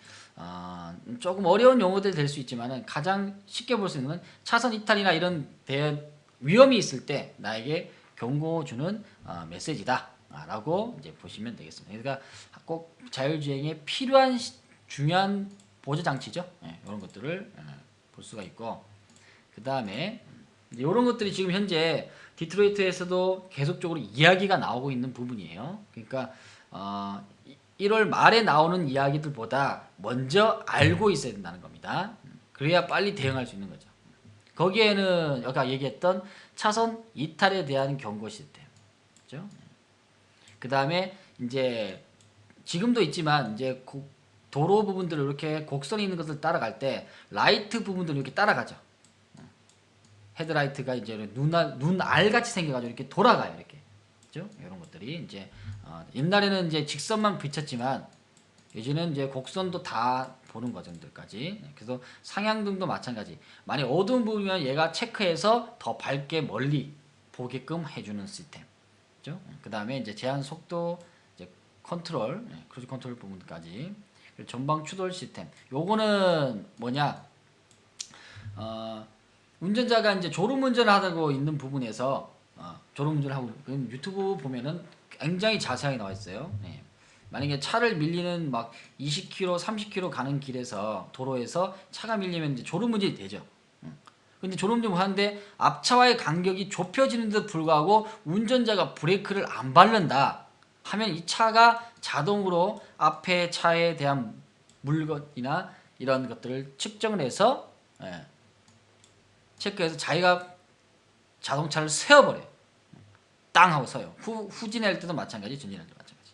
조금 어려운 용어들이 될 수 있지만은 가장 쉽게 볼 수 있는 건 차선 이탈이나 이런 위험이 있을 때 나에게 경고 주는 메시지다라고 이제 보시면 되겠습니다. 그러니까 꼭 자율주행에 필요한 중요한 보조 장치죠. 이런 것들을 볼 수가 있고, 그 다음에 이런 것들이 지금 현재 디트로이트에서도 계속적으로 이야기가 나오고 있는 부분이에요. 그러니까 1월 말에 나오는 이야기들보다 먼저 알고 있어야 된다는 겁니다. 그래야 빨리 대응할 수 있는 거죠. 거기에는 아까 얘기했던 차선 이탈에 대한 경고 시스템, 그렇죠? 그 다음에 이제 지금도 있지만 이제 도로 부분들을 이렇게 곡선이 있는 것을 따라갈 때 라이트 부분들을 이렇게 따라가죠. 헤드라이트가 이제 눈알 같이 생겨가지고 이렇게 돌아가요, 이렇게. 그죠? 이런 것들이 이제 옛날에는 이제 직선만 비쳤지만 요즘은 이제 곡선도 다 보는 과정들까지. 그래서 상향등도 마찬가지. 만약 어두운 부분이면 얘가 체크해서 더 밝게 멀리 보게끔 해주는 시스템. 그죠? 그 다음에 이제 제한 속도, 이제 컨트롤, 크루즈 컨트롤 부분까지. 전방 추돌 시스템. 요거는 뭐냐? 운전자가 이제 졸음 운전을 하고 있는 부분에서 졸음 운전을 하고 유튜브 보면은 굉장히 자세하게 나와 있어요. 만약에 차를 밀리는 막 20km, 30km 가는 길에서 도로에서 차가 밀리면 이제 졸음운전이 되죠. 근데 졸음운전 하는데 앞차와의 간격이 좁혀지는데도 불구하고 운전자가 브레이크를 안 밟는다 하면 이 차가 자동으로 앞에 차에 대한 물건이나 이런 것들을 측정을 해서 체크해서 자기가 자동차를 세워버려요. 땅 하고 서요. 후진할 때도 마찬가지, 전진할 때도 마찬가지.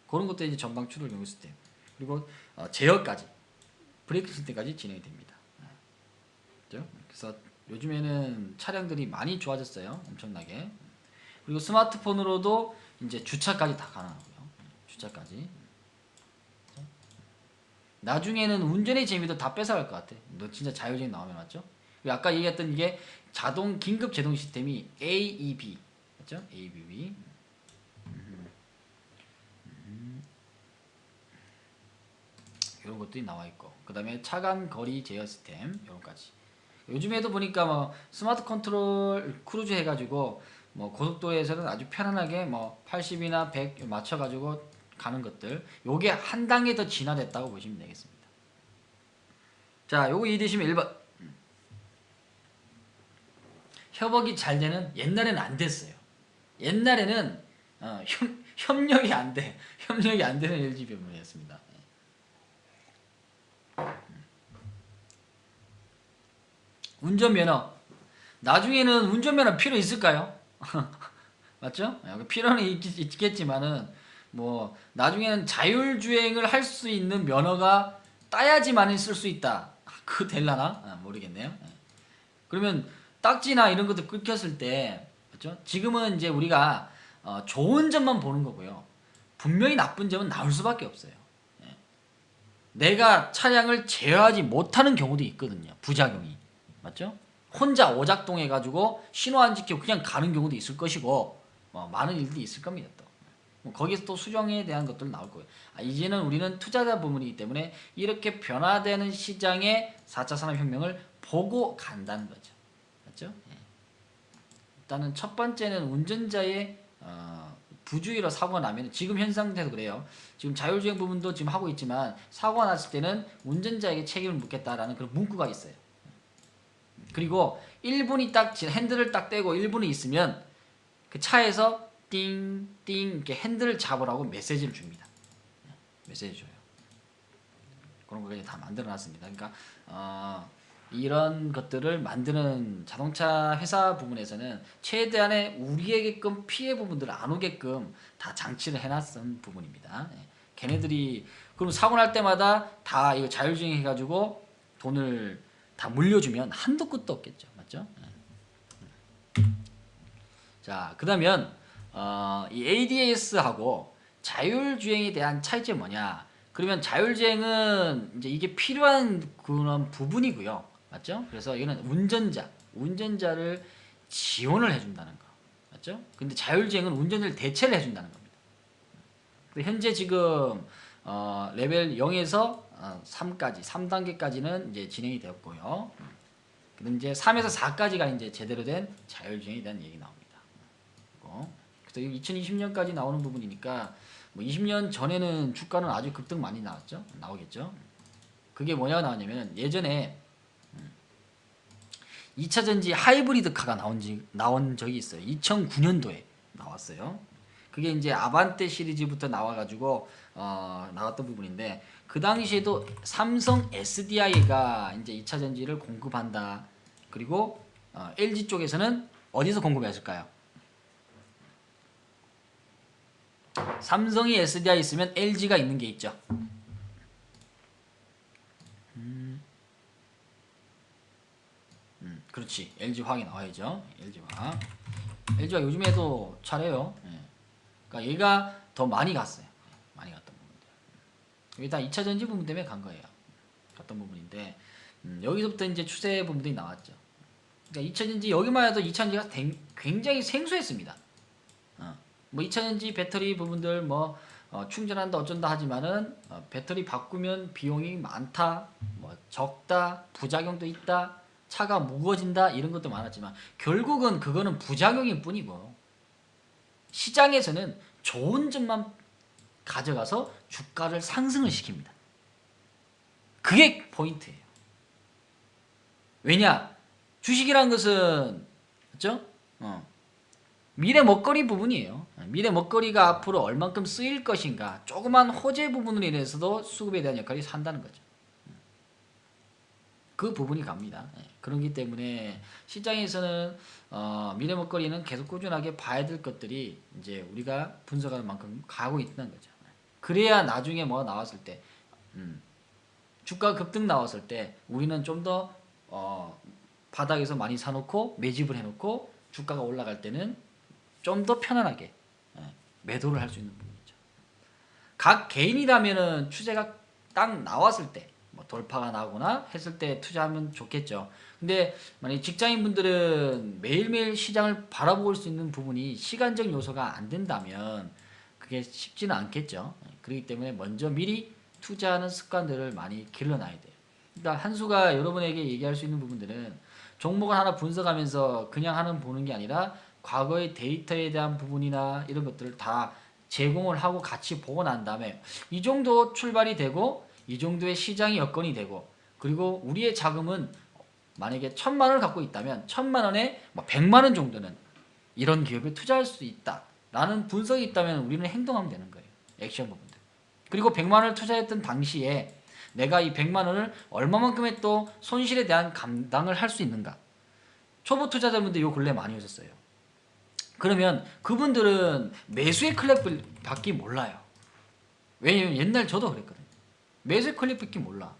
그런 것도 이제 전방 추돌 경고 시스템. 그리고 제어까지, 브레이크 시스템까지 진행이 됩니다. 그렇죠? 그래서 요즘에는 차량들이 많이 좋아졌어요. 엄청나게. 그리고 스마트폰으로도 이제 주차까지 다 가능하고요. 주차까지. 그렇죠? 나중에는 운전의 재미도 다 뺏어갈 것 같아. 너 진짜 자율주행 나오면 맞죠? 그리고 아까 얘기했던 이게 자동 긴급 제동 시스템이 AEB, 맞죠? AEB. 이런 것들이 나와 있고, 그 다음에 차간 거리 제어 시스템 이런 까지. 요즘에도 보니까 뭐 스마트 컨트롤 크루즈 해가지고 뭐 고속도로에서는 아주 편안하게 뭐 80이나 100 맞춰가지고 가는 것들, 요게 한 단계 더 진화됐다고 보시면 되겠습니다. 자, 요거 이해되시면 1번. 협업이 잘 되는, 옛날에는 안 됐어요. 옛날에는 협력이 안 돼. 협력이 안 되는 LG 변문이었습니다. 운전면허. 나중에는 운전면허 필요 있을까요? 맞죠? 필요는 있겠지만은 뭐 나중에는 자율주행을 할 수 있는 면허가 따야지만 쓸 수 있다. 그거 될라나? 모르겠네요. 그러면 딱지나 이런 것도 끊겼을 때, 그렇죠? 지금은 이제 우리가 좋은 점만 보는 거고요. 분명히 나쁜 점은 나올 수밖에 없어요. 내가 차량을 제어하지 못하는 경우도 있거든요. 부작용이. 맞죠? 혼자 오작동 해가지고 신호 안 지키고 그냥 가는 경우도 있을 것이고, 많은 일들이 있을 겁니다. 또 거기서 또 수정에 대한 것들 나올 거예요. 이제는 우리는 투자자 부문이기 때문에 이렇게 변화되는 시장의 4차 산업혁명을 보고 간다는 거죠. 맞죠? 일단은 첫 번째는 운전자의 부주의로 사고가 나면, 지금 현 상태도 그래요. 지금 자율주행 부분도 지금 하고 있지만 사고가 났을 때는 운전자에게 책임을 묻겠다라는 그런 문구가 있어요. 그리고 1분이 딱 핸들을 딱 떼고 1분이 있으면 그 차에서 띵띵 이렇게 핸들을 잡으라고 메시지를 줍니다. 메시지 줘요. 그런 거 다 만들어 놨습니다. 그러니까 이런 것들을 만드는 자동차 회사 부분에서는 최대한의 우리에게끔 피해 부분들을 안 오게끔 다 장치를 해놨은 부분입니다. 걔네들이 그럼 사고 날 때마다 다 이거 자율주행 해가지고 돈을 다 물려주면 한도 끝도 없겠죠. 맞죠? 자, 그러면 이 ADAS하고 자율주행에 대한 차이점이 뭐냐? 그러면 자율주행은 이제 이게 필요한 그런 부분이고요. 맞죠? 그래서 이거는 운전자를 지원을 해준다는 거. 맞죠? 근데 자율주행은 운전자를 대체를 해준다는 겁니다. 현재 지금 레벨 0에서 3까지, 3단계까지는 이제 진행이 되었고요. 그럼 이제 3에서 4까지가 이제 제대로 된 자율주행에 대한 얘기 나옵니다. 그래서 2020년까지 나오는 부분이니까 뭐 20년 전에는 주가는 아주 급등 많이 나오겠죠. 그게 뭐냐고 나왔냐면, 예전에 2차전지 하이브리드카가 나온 적이 있어요. 2009년도에 나왔어요. 그게 이제 아반떼 시리즈부터 나와가지고 나왔던 부분인데, 그 당시에도 삼성 SDI가 이제 2차전지를 공급한다. 그리고 LG 쪽에서는 어디서 공급했을까요? 삼성이 SDI 있으면 LG가 있는 게 있죠. 그렇지. LG화학이 나와야죠. LG화 요즘에도 잘해요. 그러니까 얘가 더 많이 갔어요. 많이 갔던 부분들. 이게 다 2차 전지 부분 때문에 간 거예요. 갔던 부분인데 여기서부터 이제 추세 부분들이 나왔죠. 그러니까 2차 전지, 여기만 해도 2차 전지가 굉장히 생소했습니다. 뭐 2차 전지 배터리 부분들 뭐 충전한다 어쩐다 하지만은 배터리 바꾸면 비용이 많다, 뭐 적다, 부작용도 있다, 차가 무거워진다, 이런 것도 많았지만 결국은 그거는 부작용일 뿐이고, 시장에서는 좋은 점만 가져가서 주가를 상승을 시킵니다. 그게 포인트예요. 왜냐? 주식이란 것은 그렇죠? 미래 먹거리 부분이에요. 미래 먹거리가 앞으로 얼만큼 쓰일 것인가, 조그만 호재 부분으로 인해서도 수급에 대한 역할이 산다는 거죠. 그 부분이 갑니다. 그렇기 때문에 시장에서는 미래 먹거리는 계속 꾸준하게 봐야 될 것들이 이제 우리가 분석하는 만큼 가고 있다는 거죠. 그래야 나중에 뭐 나왔을 때 주가 급등 나왔을 때 우리는 좀 더 바닥에서 많이 사놓고 매집을 해놓고 주가가 올라갈 때는 좀 더 편안하게 매도를 할 수 있는 부분이죠. 각 개인이라면은 추세가 딱 나왔을 때 뭐 돌파가 나거나 했을 때 투자하면 좋겠죠. 근데 만약 직장인분들은 매일매일 시장을 바라볼 수 있는 부분이 시간적 요소가 안 된다면 그게 쉽지는 않겠죠. 그렇기 때문에 먼저 미리 투자하는 습관들을 많이 길러놔야 돼요. 그러니까 한수가 여러분에게 얘기할 수 있는 부분들은 종목을 하나 분석하면서 그냥 보는 게 아니라 과거의 데이터에 대한 부분이나 이런 것들을 다 제공을 하고 같이 보고 난 다음에 이 정도 출발이 되고 이 정도의 시장의 여건이 되고 그리고 우리의 자금은 만약에 1,000만 원을 갖고 있다면 1,000만 원에 뭐 100만 원 정도는 이런 기업에 투자할 수 있다라는 분석이 있다면 우리는 행동하면 되는 거예요. 액션 부분들. 그리고 100만 원을 투자했던 당시에 내가 이 100만 원을 얼마만큼의 또 손실에 대한 감당을 할 수 있는가. 초보 투자자분들 요 근래 많이 오셨어요. 그러면 그분들은 매수의 클랩밖에 몰라요. 왜냐면 옛날 저도 그랬거든요. 매수의 클랩밖에 몰라.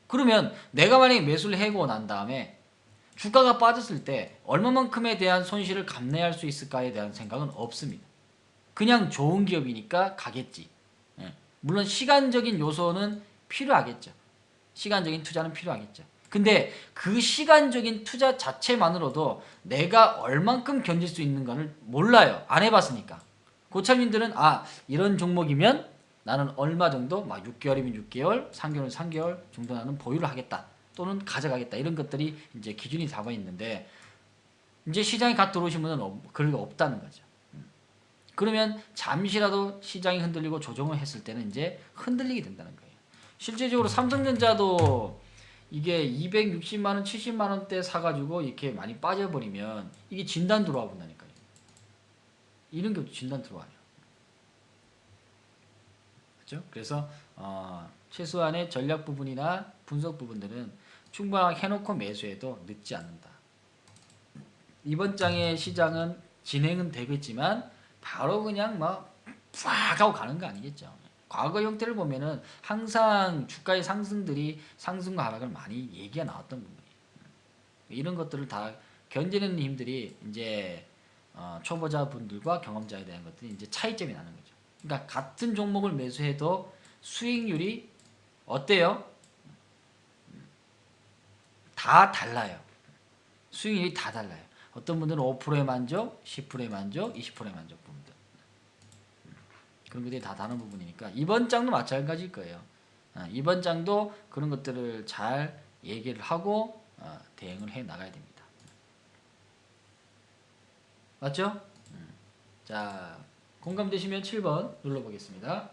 그러면 내가 만약에 매수를 해고 난 다음에 주가가 빠졌을 때 얼마만큼에 대한 손실을 감내할 수 있을까에 대한 생각은 없습니다. 그냥 좋은 기업이니까 가겠지. 물론 시간적인 요소는 필요하겠죠. 시간적인 투자는 필요하겠죠. 근데 그 시간적인 투자 자체만으로도 내가 얼만큼 견딜 수 있는 거를 몰라요. 안 해봤으니까. 고참님들은 이런 종목이면 나는 얼마 정도, 막 6개월이면 6개월, 3개월이면 3개월 정도 나는 보유를 하겠다. 또는 가져가겠다. 이런 것들이 이제 기준이 잡아 있는데 이제 시장에 갓 들어오시면 그런 게 없다는 거죠. 그러면 잠시라도 시장이 흔들리고 조정을 했을 때는 이제 흔들리게 된다는 거예요. 실제적으로 삼성전자도 이게 260만원, 70만원대 사가지고 이렇게 많이 빠져버리면 이게 진단 들어와 본다니까요. 이런 게 진단 들어와요. 그렇죠? 그래서 최소한의 전략 부분이나 분석 부분들은 충분하게 해놓고 매수해도 늦지 않는다. 이번 장의 시장은 진행은 되겠지만 바로 그냥 막 팍 하고 가는 거 아니겠죠. 과거 형태를 보면은 항상 주가의 상승들이 상승과 하락을 많이 얘기가 나왔던 부분이에요. 이런 것들을 다 견디는 힘들이 이제 초보자분들과 경험자에 대한 것들이 이제 차이점이 나는 거죠. 그러니까 같은 종목을 매수해도 수익률이 어때요? 다 달라요. 수익률이 다 달라요. 어떤 분들은 5%의 만족, 10%의 만족, 20%의 만족 부분들. 그런 것들이 다 다른 부분이니까 이번 장도 마찬가지일 거예요. 이번 장도 그런 것들을 잘 얘기를 하고 대응을 해 나가야 됩니다. 맞죠? 자, 공감되시면 7번 눌러보겠습니다.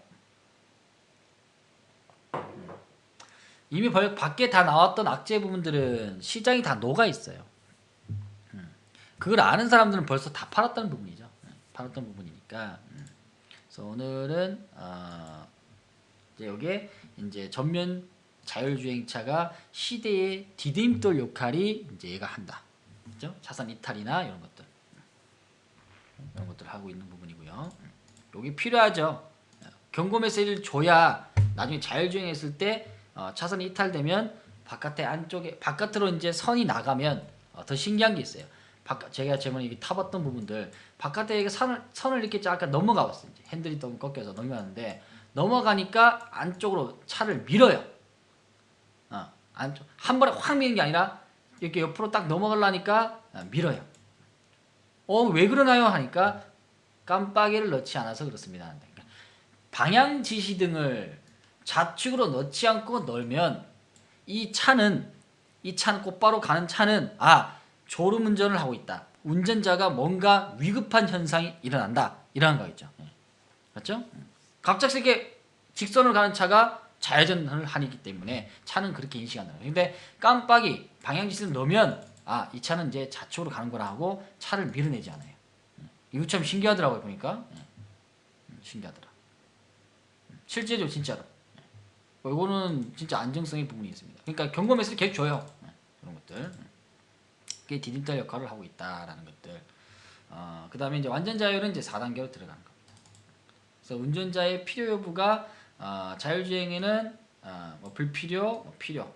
이미 밖에 다 나왔던 악재 부분들은 시장이 다 녹아 있어요. 그걸 아는 사람들은 벌써 다 팔았다는 부분이죠. 팔았던 부분이니까. 그래서 오늘은 이제 여기에 이제 전면 자율주행차가 시대의 디딤돌 역할이 이제 얘가 한다. 그렇죠? 차선 이탈이나 이런 것들 하고 있는 부분이고요. 여기 필요하죠. 경고 메시지를 줘야 나중에 자율주행했을 때 차선 이탈되면 바깥으로 이제 선이 나가면 더 신기한 게 있어요. 제가 저번에 이게 타봤던 부분들 바깥에 선을 이렇게 약간 넘어가 봤어요. 이제 핸들이 너무 꺾여서 넘어가는데 넘어가니까 안쪽으로 차를 밀어요. 안쪽 한 번에 확 미는 게 아니라 이렇게 옆으로 딱 넘어가려니까 밀어요. 왜 그러나요? 하니까 깜빡이를 넣지 않아서 그렇습니다. 그러니까 방향 지시등을 좌측으로 넣지 않고 넣으면 이 차는 곧바로 가는 차는 졸음운전을 하고 있다. 운전자가 뭔가 위급한 현상이 일어난다. 이러한 거겠죠. 맞죠? 갑작스럽게 직선을 가는 차가 좌회전을 하기 때문에 차는 그렇게 인식 안 해요. 근데 깜빡이 방향지시를 넣으면 이 차는 이제 좌측으로 가는 거라 하고 차를 밀어내지 않아요. 이거 참 신기하더라고요 보니까. 신기하더라. 실제로 진짜로. 이거는 진짜 안정성의 부분이 있습니다. 그러니까 경고매스를 계속 줘요. 이런 것들. 그게 디딤달 역할을 하고 있다라는 것들. 그 다음에 이제 완전 자율은 이제 4단계로 들어가는 겁니다. 그래서 운전자의 필요 여부가 자율주행에는 뭐 불필요, 뭐 필요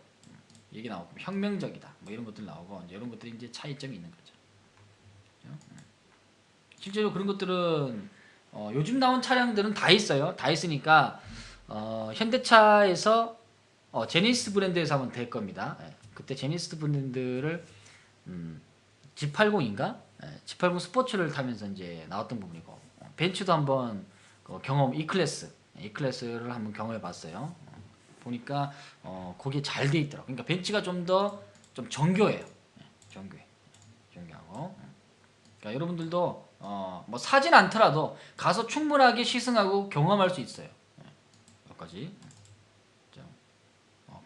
얘기 나오고 혁명적이다, 뭐 이런 것들 나오고 이제 이런 것들이 이제 차이점이 있는 거죠. 그렇죠? 실제로 그런 것들은 요즘 나온 차량들은 다 있어요. 다 있으니까 현대차에서 제니스 브랜드에서 하면 될 겁니다. 그때 제니스 브랜드를 G80인가? G80 스포츠를 타면서 이제 나왔던 부분이고 벤츠도 한번 경험 E클래스를 한번 경험해 봤어요. 보니까 거기에 잘 돼 있더라고. 그러니까 벤츠가 좀 더 좀 정교해요. 정교하고. 그러니까 여러분들도 뭐 사진 않더라도 가서 충분하게 시승하고 경험할 수 있어요. 여기까지.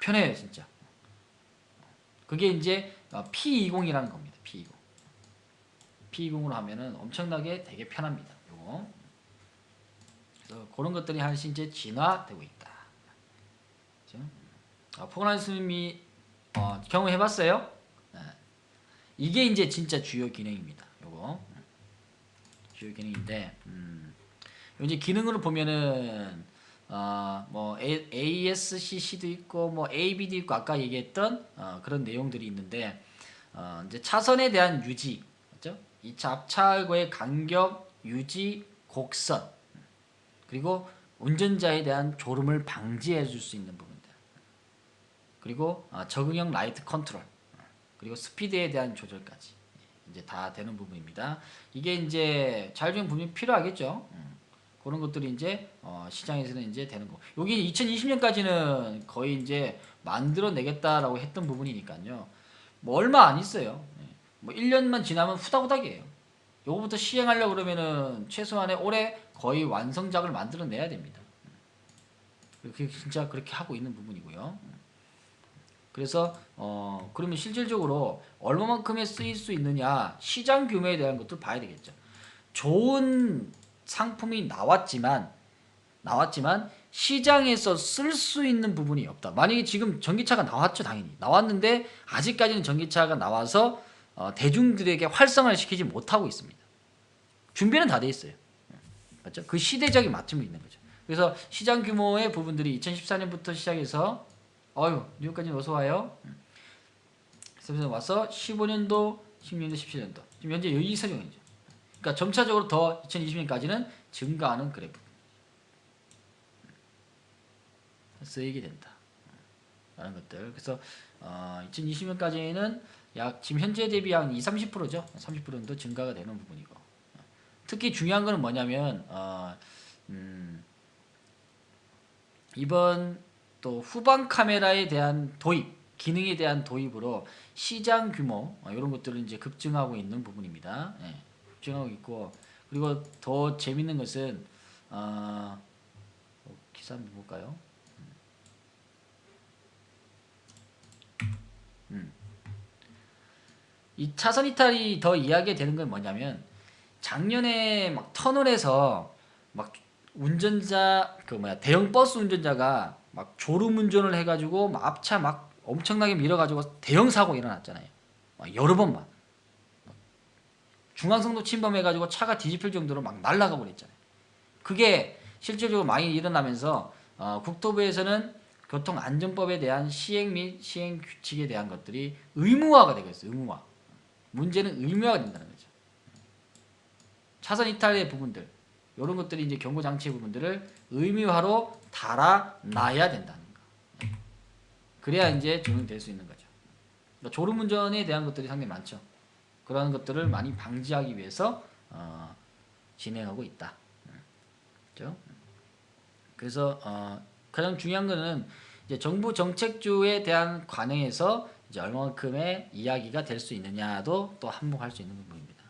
편해요 진짜. 그게 이제 P20이라는 겁니다. P20으로 하면은 엄청나게 되게 편합니다. 요거. 그래서 그런 것들이 하나씩 이제 진화되고 있다. 그렇죠? 포근한숨이 경험해봤어요? 이게 이제 진짜 주요 기능입니다. 요거 주요 기능인데 이제 기능으로 보면은 뭐 ASCC도 있고 뭐 AB도 있고 아까 얘기했던 그런 내용들이 있는데 이제 차선에 대한 유지, 맞죠? 이 차 앞차하고의 간격 유지, 곡선, 그리고 운전자에 대한 졸음을 방지해 줄 수 있는 부분들, 그리고 적응형 라이트 컨트롤, 그리고 스피드에 대한 조절까지 이제 다 되는 부분입니다. 이게 이제 자율주행 부분이 필요하겠죠. 그런 것들이 이제 시장에서는 이제 되는 거. 여기 2020년까지는 거의 이제 만들어내겠다라고 했던 부분이니까요. 뭐 얼마 안 있어요. 뭐 1년만 지나면 후다후닥이에요. 요거부터 시행하려고 그러면은 최소한의 올해 거의 완성작을 만들어내야 됩니다. 그렇게 진짜 그렇게 하고 있는 부분이고요. 그래서 그러면 실질적으로 얼마만큼에 쓰일 수 있느냐, 시장 규모에 대한 것도 봐야 되겠죠. 좋은 상품이 나왔지만 시장에서 쓸 수 있는 부분이 없다. 만약에 지금 전기차가 나왔죠, 당연히 나왔는데 아직까지는 전기차가 나와서 대중들에게 활성화를 시키지 못하고 있습니다. 준비는 다 돼 있어요. 맞죠? 그 시대적인 맞춤이 있는 거죠. 그래서 시장 규모의 부분들이 2014년부터 시작해서 뉴욕까지 어서 와요. 그래서 와서 15년도, 16년도, 17년도 지금 현재 여기 사정이죠. 그러니까 점차적으로 더 2020년까지는 증가하는 그래프 쓰이게 된다 라는 것들. 그래서 2020년까지는 약 지금 현재 대비 한 20-30%죠. 30% 정도 증가가 되는 부분이고, 특히 중요한 거는 뭐냐면 이번 또 후방 카메라에 대한 도입, 기능에 대한 도입으로 시장 규모 이런 것들을 이제 급증하고 있는 부분입니다. 급증하고 있고, 그리고 더 재밌는 것은 기사 한번 볼까요? 이 차선 이탈이 더 이야기가 되는 건 뭐냐면 작년에 막 터널에서 막 운전자 대형 버스 운전자가 막 졸음 운전을 해가지고 막 앞차 막 엄청나게 밀어가지고 대형 사고 일어났잖아요. 여러 번만 중앙선도 침범해가지고 차가 뒤집힐 정도로 막 날아가 버렸잖아요. 그게 실질적으로 많이 일어나면서 국토부에서는 교통안전법에 대한 시행 및 시행 규칙에 대한 것들이 의무화가 되겠어요. 의무화. 문제는 의무화가 된다는 거죠. 차선 이탈의 부분들, 이런 것들이 이제 경고 장치의 부분들을 의무화로 달아놔야 된다는 거. 그래야 이제 적용될 수 있는 거죠. 그러니까 졸음 운전에 대한 것들이 상당히 많죠. 그러한 것들을 많이 방지하기 위해서 진행하고 있다. 그렇죠? 그래서 가장 중요한 거는 이제 정부 정책주에 대한 관행에서 이제 얼마만큼의 이야기가 될 수 있느냐도 또 한몫할 수 있는 부분입니다.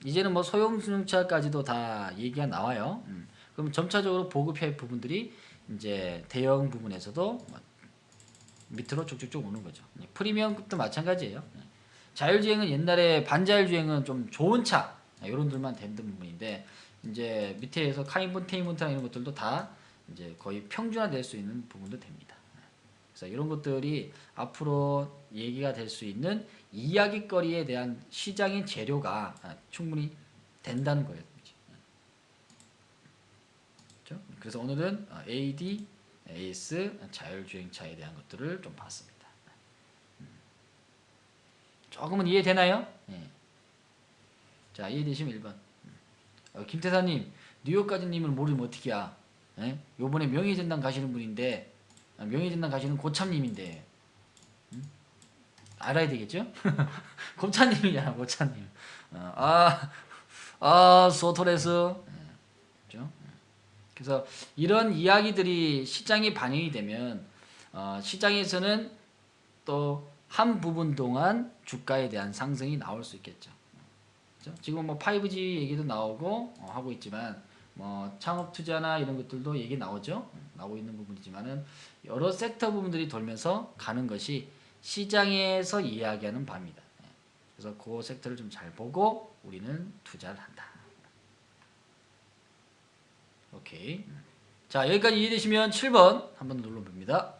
이제는 뭐 소형 승용차까지도 다 얘기가 나와요. 그럼 점차적으로 보급할 부분들이 이제 대형 부분에서도 밑으로 쭉쭉쭉 오는 거죠. 프리미엄급도 마찬가지예요. 자율주행은 옛날에 반자율주행은 좀 좋은 차 이런들만 되는 부분인데 이제 밑에서 카인본테인먼트나 이런 것들도 다 이제 거의 평준화될 수 있는 부분도 됩니다. 그래서 이런 것들이 앞으로 얘기가 될 수 있는 이야기거리에 대한 시장의 재료가 충분히 된다는 거예요. 그렇죠? 그래서 오늘은 AD, AS 자율주행차에 대한 것들을 좀 봤습니다. 조금은 이해되나요? 네. 자, 이해되시면 1번. 김태사님, 뉴욕까지님을 모르면 어떻게야? 예? 요번에 명예전당 가시는 분인데, 명예전당 가시는 고참님인데, 알아야 되겠죠? 고참님이잖아, 고참님. 소토레스. 그렇죠? 그래서 이런 이야기들이 시장에 반영이 되면, 시장에서는 또 한 부분 동안 주가에 대한 상승이 나올 수 있겠죠. 그렇죠? 지금 뭐 5G 얘기도 나오고 하고 있지만 뭐 창업 투자나 이런 것들도 얘기 나오죠. 나오고 있는 부분이지만은 여러 섹터 부분들이 돌면서 가는 것이 시장에서 이야기하는 바입니다. 그래서 그 섹터를 좀 잘 보고 우리는 투자를 한다. 오케이. 자, 여기까지 이해되시면 7번 한번 눌러봅니다.